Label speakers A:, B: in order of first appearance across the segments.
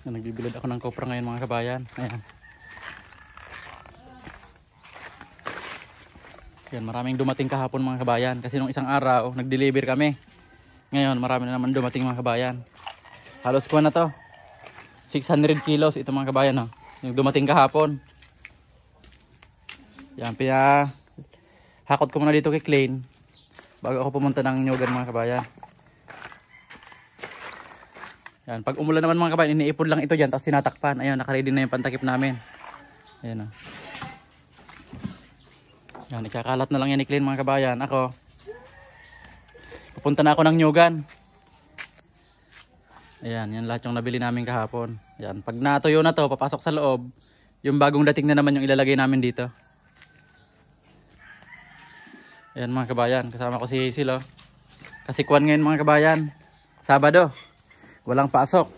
A: Nagbibilad ako ng kopra ngayon mga kabayan. Ayan. Yan, maraming dumating kahapon mga kabayan. Kasi nung isang araw, nag-deliver kami. Ngayon, marami na naman dumating mga kabayan. Halos kuha na to. 600 kilos ito mga kabayan. Oh. Yung dumating kahapon. Yan, hakot ko muna dito kay Klein. Bago ako pumunta ng Nyugan mga kabayan. Yan, pag umulan naman mga kabayan, iniipon lang ito dyan. Tapos tinatakpan. Ayan, nakaready na yung pantakip namin. Ayan o. Yan, ikakalat na lang yan ni Klein mga kabayan. Ako, pupunta na ako ng Nyugan. Ayan, yan lahat yung nabili namin kahapon. Ayan, pag natuyo na to, papasok sa loob. Yung bagong dating na naman yung ilalagay namin dito. Ayan mga kabayan, kasama ko si Hazel. Kasi kwan ngayon mga kabayan, Sabado, walang pasok.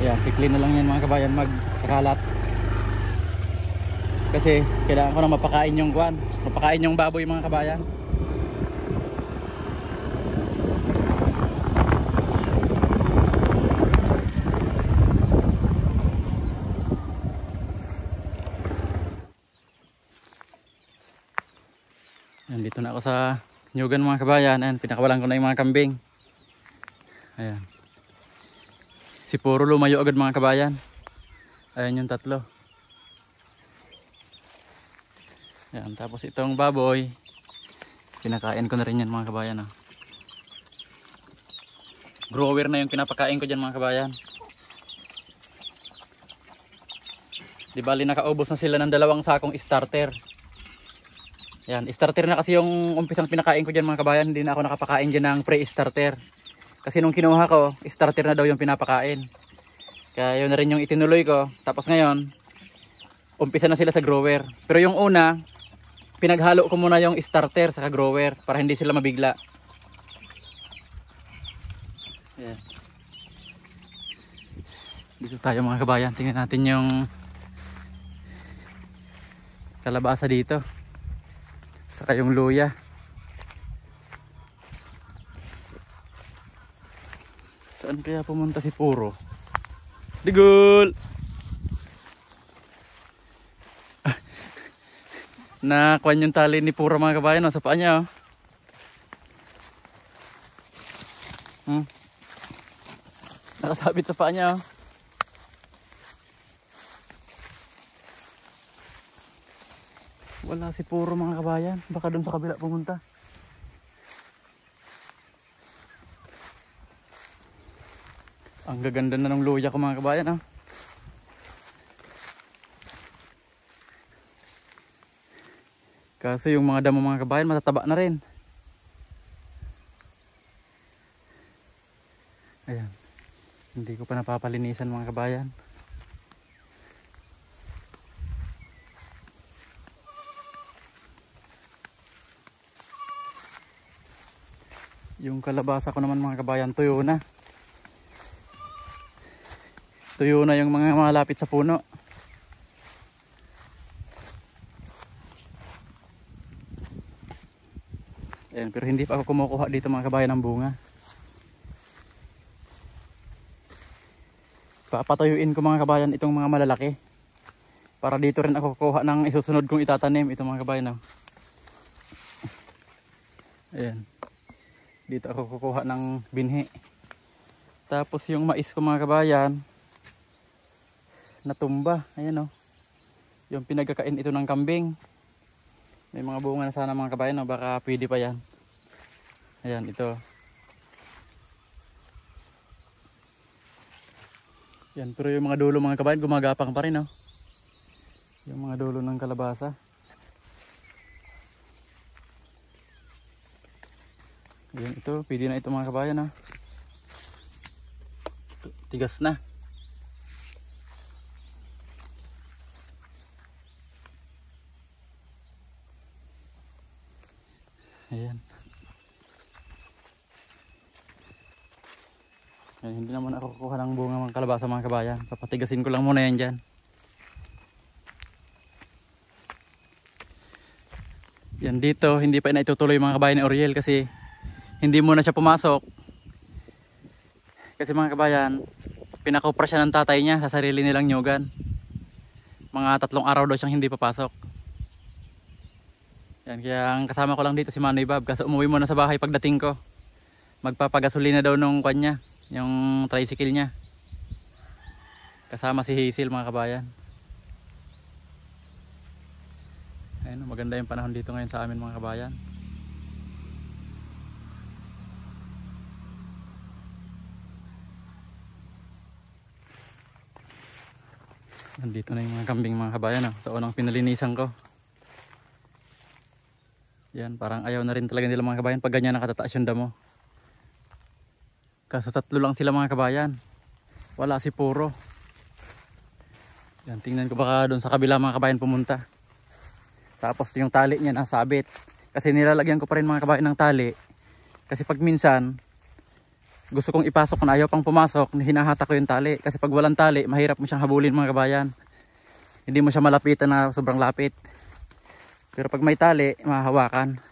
A: Ayan, si Klein na lang yan mga kabayan magkakalat. Kasi kailangan ko na mapakain yung kwan, mapakain yung baboy mga kabayan. Nandito na ako sa Nyugan mga kabayan. Ayan, pinakawalan ko na yung mga kambing. Ayan. Si Puro lumayo agad mga kabayan. Ayan yung tatlo. Ayan, tapos itong baboy, pinakain ko na rin yan mga kabayan. Oh. Grower na yung pinapakain ko dyan mga kabayan. Di bali nakaubos na sila ng 2 sakong starter. Yan, starter na kasi yung umpisang pinakain ko dyan mga kabayan. Hindi na ako nakapakain dyan ng pre-starter. Kasi nung kinuha ko, starter na daw yung pinapakain. Kaya yun na rin yung itinuloy ko. Tapos ngayon, umpisa na sila sa grower. Pero yung una, pinaghalo ko muna yung starter sa grower para hindi sila mabigla. Yan. Dito tayo mga kabayan. Tingnan natin yung kalabasa dito. Saka yung luya. Saan kaya pumunta si Puro? Digul! Nakuha yung tali ni Puro mga kabayan. Sa paa niya. Oh. Nakasabit sa paa niya. Oh. Wala si Puro mga kabayan. Baka dun sa kabila pumunta. Ang gaganda na ng luya ko mga kabayan. Oh. Kaso yung mga damo mga kabayan matataba na rin. Ayan. Hindi ko pa napapalinisan mga kabayan. Yung kalabasa ko naman mga kabayan, tuyo na. Tuyo na yung mga malapit sa puno. Ayan, pero hindi pa ako kumukuha dito mga kabayan ng bunga. Papatuyuin ko mga kabayan itong mga malalaki. Para dito rin ako kukuha ng isusunod kong itatanim. Ito mga kabayan. Oh. Ayan. Dito ako kukuha ng binhi. Tapos yung mais ko mga kabayan, natumba. Ayan o. Yung pinagkakain ito ng kambing. May mga bunga na sana mga kabayan. O. Baka pwede pa yan. Ayan ito. Yan, pero yung mga dulo mga kabayan gumagapang pa rin. O. Yung mga dulo ng kalabasa. Ayan ito, pwede na ito mga kabayan. Tigas na. Ayan. Ayan, hindi naman ako kukuha ng bunga ng kalabasa mga kabayan. Papatigasin ko lang muna yan dyan. Yan dito, hindi pa na itutuloy mga kabayan ni Oriel kasi hindi muna siya pumasok. Kasi mga kabayan, pinakupra siya ng tatay niya sa sarili nilang nyugan. Mga 3 araw daw siyang hindi papasok. Yan, kaya ang kasama ko lang dito si Manoy Bob. Kasi umuwi muna sa bahay pagdating ko. Magpapagasolina daw nung kanya, yung tricycle niya. Kasama si Hazel mga kabayan. Ayun, maganda yung panahon dito ngayon sa amin mga kabayan. Nandito na yung mga kambing mga kabayan sa unang pinalinisan ko. Yan, parang ayaw na rin talaga nila mga kabayan pag ganyan nakatataas yung damo. Kaso 3 lang sila mga kabayan. Wala si Puro. Yan, tingnan ko baka doon sa kabila mga kabayan pumunta. Tapos yung tali niya nasabit. Kasi nilalagyan ko pa rin mga kabayan ng tali. Kasi pag minsan gusto kong ipasok na ayaw pang pumasok, hinahata ko yung tali. Kasi pag walang tali, mahirap mo siyang habulin mga kabayan. Hindi mo siya malapitan na sobrang lapit. Pero pag may tali, mahahawakan.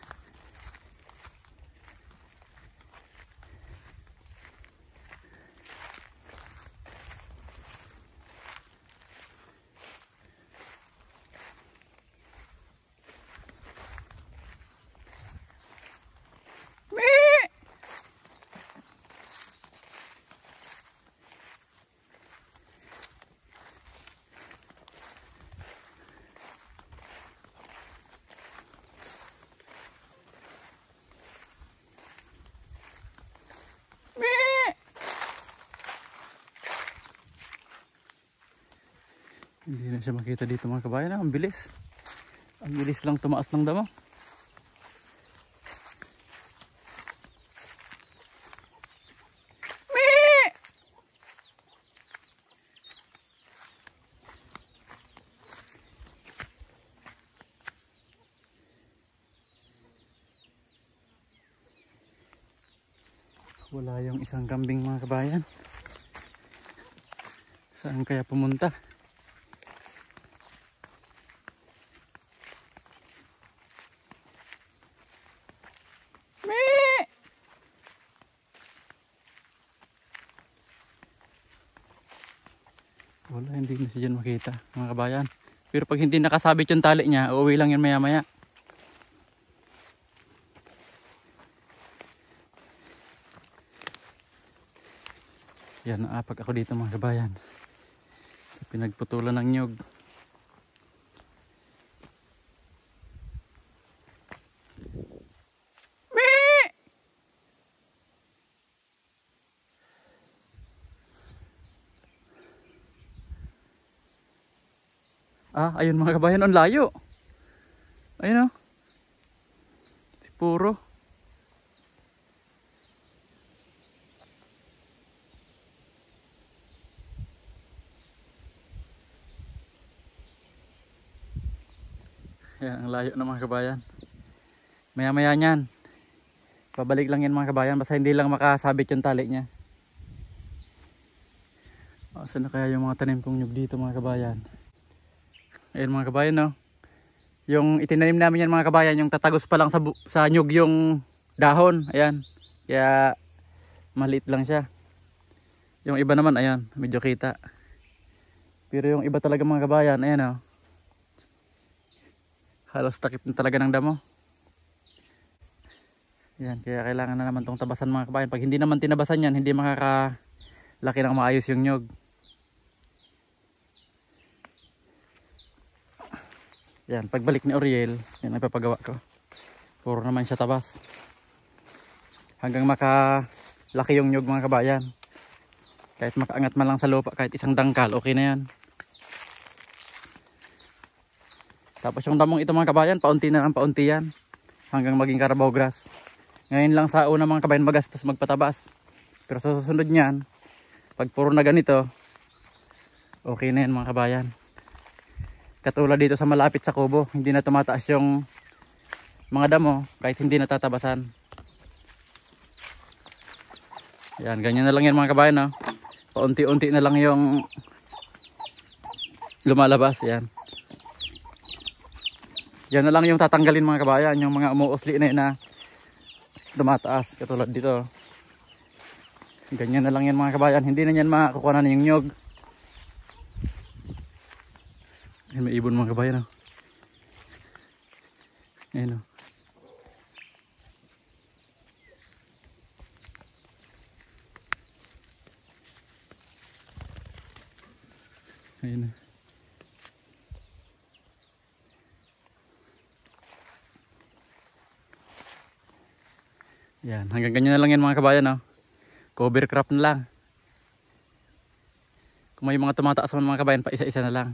A: Hindi na siya makita dito mga kabayan. Ang bilis. Ang bilis lang tumaas ng damo. Wala yung isang kambing mga kabayan. Saan kaya pumunta? Wala, hindi na siya dyan makita mga kabayan. Pero pag hindi nakasabit yung tali niya, uuwi lang yan maya maya. Yan, naapag ako dito mga kabayan. Sa pinagputulan ng nyug. Ayun mga kabayan, ang layo. Ayun si Puro. Yan, ang layo na mga kabayan. Maya maya nyan. Pabalik lang yan mga kabayan. Basta hindi lang makasabit yung tali niya. Saan na kaya yung mga tanim kong nyug dito mga kabayan? Ayun mga kabayan yung itinanim namin yan mga kabayan, yung tatagos pa lang sa nyug yung dahon. Ayan. Kaya maliit lang siya. Yung iba naman ayan, medyo kita. Pero yung iba talaga mga kabayan, ayan halos takip na talaga ng damo. Ayan, kaya kailangan na naman tong tabasan mga kabayan. Pag hindi naman tinabasan yan, hindi makakalaki ng maayos yung nyug. Yan, pagbalik ni Oriel, yan ang papagawa ko. Puro naman siya tabas. Hanggang makalaki yung nyug mga kabayan. Kahit makaangat man lang sa lupa, kahit isang dangkal, okay na yan. Tapos yung damong ito mga kabayan, paunti na ang paunti yan. Hanggang maging Carabao grass. Ngayon lang sa una mga kabayan magastos magpatabas. Pero sa susunod niyan, pag puro na ganito, okay na yan mga kabayan. Katulad dito sa malapit sa kubo, hindi na tumataas yung mga damo kahit hindi natatabasan. Yan, ganyan na lang yan mga kabayan. Paunti-unti na lang yung lumalabas. Yan. Yan na lang yung tatanggalin mga kabayan, yung mga umuusli na yun na tumataas. Katulad dito. Ganyan na lang yan mga kabayan. Hindi na yan makakuha na yung nyog. Ayan, may ibon mga kabayan. Oh. Ayan, oh. Ayan. Yan, hanggang ganyan na lang yan mga kabayan, no? Cover crop na lang. Kung may mga tumataas man mga kabayan, pa isa-isa na lang.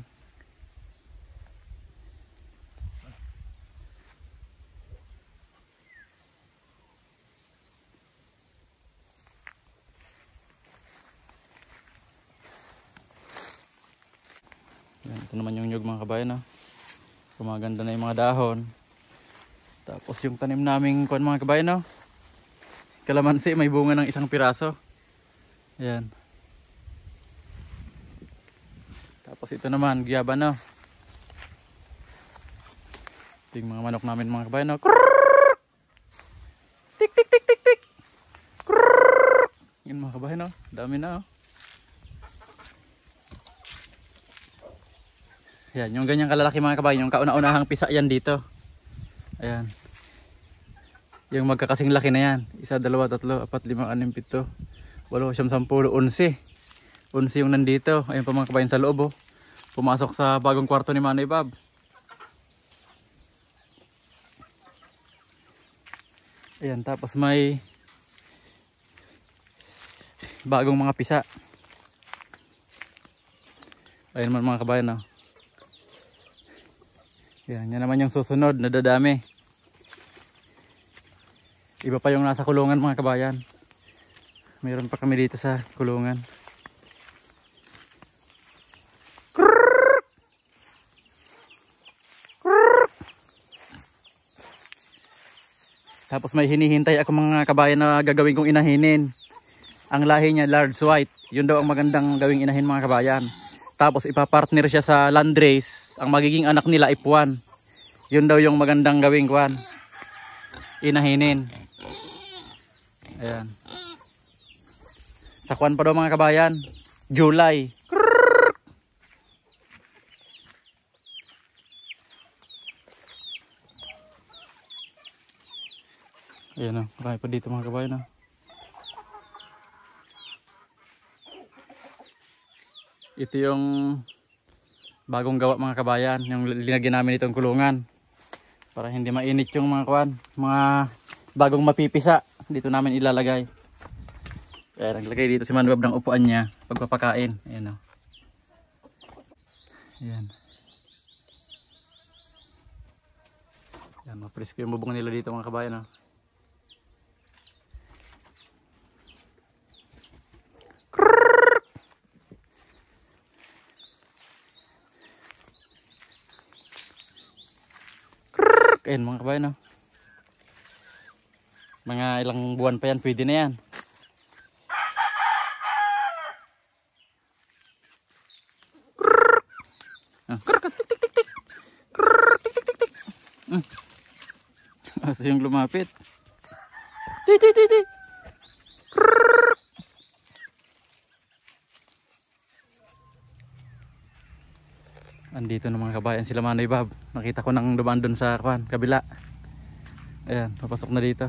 A: Yan, ito naman yung nyug mga kabayan, no? Gumaganda na yung mga dahon. Tapos yung tanim naming kuwan mga kabayan, no? Kalamansi, may bunga ng isang piraso. Ayan. Tapos ito naman, giyaba, no? Ito yung mga manok namin mga kabayan, no? Tik tik tik tik tik. Yan mga kabayan, no? Dami na, oh. Ayan, yung ganyang kalalaki mga kabayan, yung kauna-unahang pisa yan dito. Ayan. Yung magkakasing laki na yan. 1, 2, 3, 4, 5, 6, 7, 8, 9, 10, 11. 11 yung nandito. Ayun pa mga kabayan sa loob, oh. Pumasok sa bagong kwarto ni Manoy Bob. Ayan, tapos may bagong mga pisa. Ayun naman mga kabayan, oh. Yan naman yung susunod na dadami. Iba pa yung nasa kulungan mga kabayan. Mayroon pa kami dito sa kulungan. Tapos may hinihintay ako mga kabayan na gagawin kong inahinin. Ang lahi niya large white. Yun daw ang magandang gawing inahin mga kabayan. Tapos ipapartner siya sa landrace. Ang magiging anak nila ipuan. Yun daw yung magandang gawing kuan. Inahinin. Ayan. Sa kuan pa daw mga kabayan. July. Ayan o. Marami pa dito mga kabayan o. Ito yung bagong gawa mga kabayan. Yung linagyan namin itong kulungan. Para hindi mainit yung mga kuan. Mga bagong mapipisa. Dito namin ilalagay. Kaya naglagay dito si Manwab ng upuan niya. Pagpapakain. Ayan o. Ayan. Ayan. Mapresko yung bubong nila dito mga kabayan o. Ayan mga kabayan, no? Mga ilang buwan pa yan, pwede na yan. Asa yung lumapit. Andito na mga kabayan sila Manoy Bob. Nakita ko nang dumaan doon sa kabila. Ayan, papasok na dito.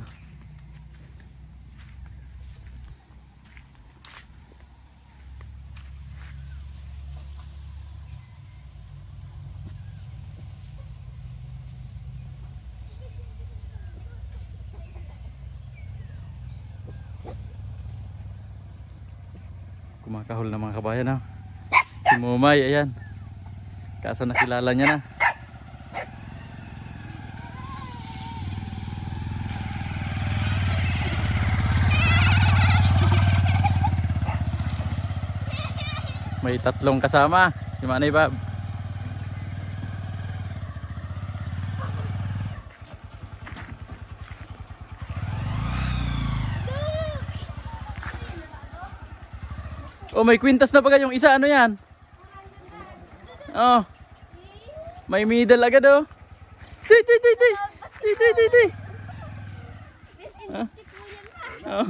A: Kumakahol na mga kabayan, no? Si Mumay, ayan. Kaso nakilala niya na. May 3 kasama. Si Manoy Bob. Oh, may kwintas na pa yung isa. Ano yan? Oh. May middle agad oh. Ti. Oh.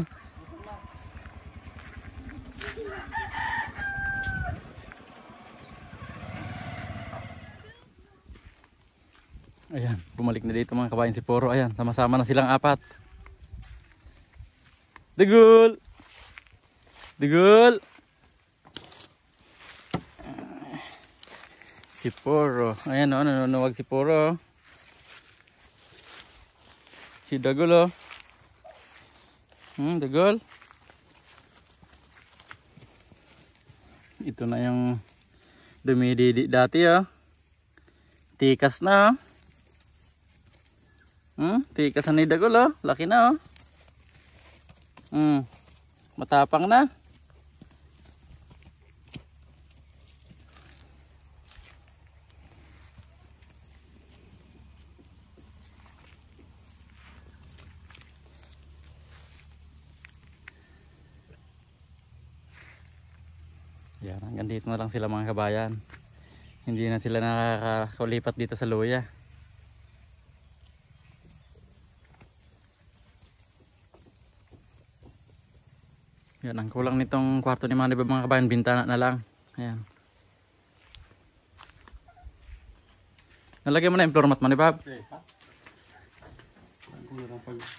A: Ayan, bumalik na dito mga kabayan si Poro. Ayan, sama-sama na silang apat. Dugul! Dugul! Si Poro. Ayan o, nanunuwag si Poro. Si Dugul o. Dugul. Ito na yung dumididi dati o. Tikas na o. Tikas na ni Dagol oh. Laki na oh. Matapang na. Yan, hanggang dito na lang sila mga kabayan. Hindi na sila nakakaulipat dito sa luya. Yan, ang kulang nitong kwarto ni Manibab mga kabayan, bintana na lang. Ayan. Nalagyan mo na yung floor mat, Manibab?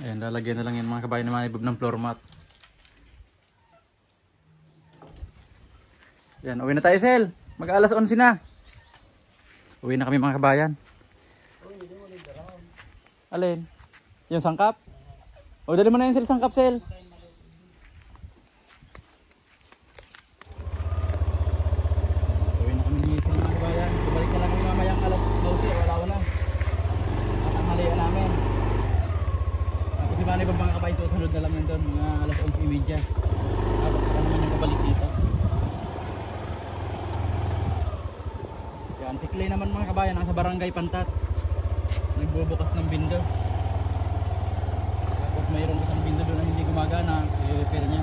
A: Ayan, lalagyan na lang yan mga kabayan ni Manibab ng floor mat. Yan, uwi na tayo, Sel. Mag-alas 11 na. Uwi na kami mga kabayan. Alin? Yung sangkap? O, dali mo na yung sangkap, Sel. Uwi na kami dito mga kabayan. Balik na lang kami mamayang alas 12. Wala. At ang halian namin. Ako si Manny ba mga kabayan, susunod na lang yun doon. Mga alas 11:30. Tapos para naman yung kabalik dito. Yan, si Clay naman mga kabayan, nasa barangay Pantat. Nagbubukas ng bindo. Tapos mayroon isang bindo doon na hindi gumagana, i-repair niya.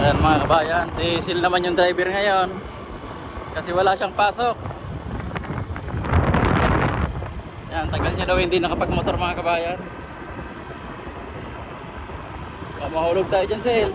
A: Ayan mga kabayan, si Sil naman yung driver ngayon. Kasi wala siyang pasok. Yan, tagal niya daw hindi nakapag-motor mga kabayan. Mahulog tayo dyan, Sil.